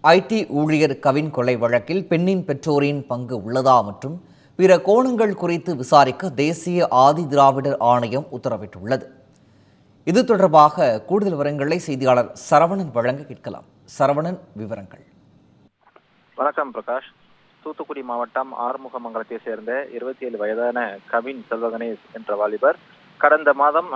ID ஊழியர் கவின் கொலை வழக்கில் பெண்ணின் பெற்றோரின் பங்கு உள்ளதா மற்றும் பிற கோணங்கள் குறித்து விசாரிக்க தேசிய ஆதி திராவிடர் ஆணையம் உத்தரவிட்டுள்ளது. இது தொடர்பாக கூடுதல் விவரங்களை செய்தியாளர் சரவணன் வழங்க கேட்கலாம். சரவணன், விவரங்கள். வணக்கம் பிரகாஷ். தூத்துக்குடி மாவட்டம் ஆறுமுகமங்கலத்தை சேர்ந்த 27 வயதான கவின் செல்வகணேஷ் என்ற வாலிபர் கடந்த மாதம்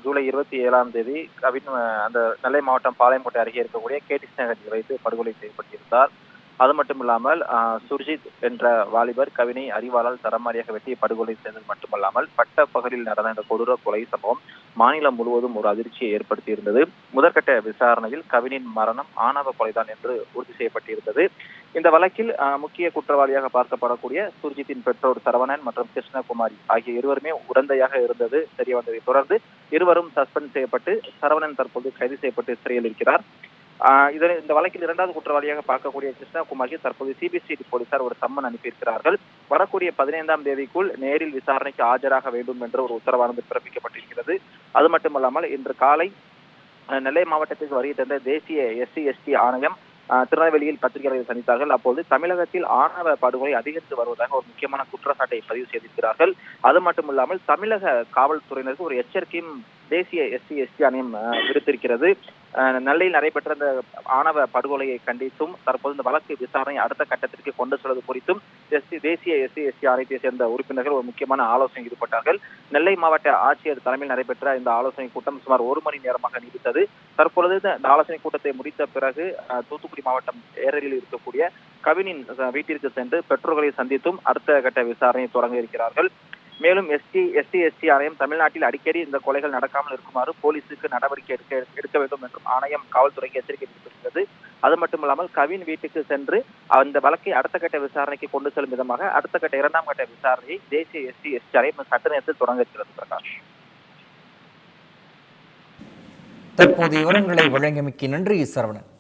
ஜூலை 27ஆம் தேதி கவின் அந்த நெல்லை மாவட்டம் பாளையங்கோட்டை அருகே இருக்கக்கூடிய கேடிஸ் நகரில் வைத்து படுகொலை செய்யப்பட்டிருந்தார். அது மட்டும் இல்லாமல் சுர்ஜித் என்ற வாலிபர் கவினை அறிவாளால் தரமாரியாக வெட்டி படுகொலை செய்தது மட்டுமல்லாமல் பட்ட பகலில் நடந்த இந்த கொடூர கொலை சம்பவம் மாநிலம் முழுவதும் ஒரு அதிர்ச்சியை ஏற்படுத்தியிருந்தது. முதற்கட்ட விசாரணையில் கவினின் மரணம் ஆணவ கொலைதான் என்று உறுதி செய்யப்பட்டிருந்தது. இந்த வழக்கில் முக்கிய குற்றவாளியாக பார்க்கப்படக்கூடிய சுர்ஜித்தின் பெற்றோர் சரவணன் மற்றும் கிருஷ்ணகுமாரி ஆகிய இருவருமே உடந்தையாக இருந்தது தெரிய வந்ததை தொடர்ந்து இருவரும் சஸ்பெண்ட் செய்யப்பட்டு சரவணன் தற்போது கைது செய்யப்பட்டு சிறையில் இருக்கிறார். இந்த வழக்கில் இரண்டாவது குற்றவாளியாக பார்க்கக்கூடிய கிருஷ்ணகுமாரி தற்போது சிபிசிஐடி போலீசார் ஒரு சம்மன் அனுப்பியிருக்கிறார்கள். வரக்கூடிய 15ஆம் தேதிக்குள் நேரில் விசாரணைக்கு ஆஜராக வேண்டும் என்ற ஒரு உத்தரவானது பிறப்பிக்கப்பட்டிருக்கிறது. அது மட்டுமல்லாமல் இன்று காலை நெல்லை மாவட்டத்திற்கு வருகை தந்த தேசிய SC/ST ஆணையம் திருநெல்வேலியில் பத்திரிகையாளர்களை சந்தித்தார்கள். அப்போது தமிழகத்தில் ஆணவ படுகொலை அதிகரித்து வருவதாக ஒரு முக்கியமான குற்றச்சாட்டை பதிவு செய்திருக்கிறார்கள். அது மட்டும் இல்லாமல் தமிழக காவல்துறையினருக்கு ஒரு எச்சரிக்கையும் தேசிய SC/ST ஆணையம் விடுத்திருக்கிறது. நெல்லையில் நடைபெற்ற இந்த ஆணவ படுகொலையை கண்டித்தும் தற்போது இந்த வழக்கு விசாரணை அடுத்த கட்டத்திற்கு கொண்டு செல்வது குறித்தும் தேசிய SC/ST ஆணையத்தை சேர்ந்த உறுப்பினர்கள் ஒரு முக்கியமான ஆலோசனை ஈடுபட்டார்கள். நெல்லை மாவட்ட ஆட்சியர் தலைமையில் நடைபெற்ற இந்த ஆலோசனை கூட்டம் சுமார் 1 மணி நேரமாக நீடித்தது. தற்பொழுது இந்த ஆலோசனை கூட்டத்தை முடித்த பிறகு தூத்துக்குடி மாவட்டம் ஏரலில் இருக்கக்கூடிய கவினின் வீட்டிற்கு சென்று பெற்றோர்களை சந்தித்தும் அடுத்த கட்ட விசாரணையை தொடங்க இருக்கிறார்கள். மேலும் SC/ST ஆணையம் தமிழ்நாட்டில் அடிக்கடி இந்த கொலைகள் நடக்காமல் இருக்குமாறு போலீசுக்கு நடவடிக்கை எடுக்க வேண்டும் என்றும் ஆணையம் காவல்துறைக்கு எச்சரிக்கை விடுத்திருக்கிறது. அது மட்டுமல்லாமல் கவின் வீட்டுக்கு சென்று அந்த வழக்கை அடுத்த கட்ட விசாரணைக்கு கொண்டு செல்லும் விதமாக அடுத்த கட்ட 2ஆம் கட்ட விசாரணையை தேசிய SC/ST ஆணையம் சட்ட நேரத்தில் தொடங்க இருக்கிறது. பிரகாஷ், தற்போது விவரங்களை வழங்கியமைக்கு நன்றி சரவணன்.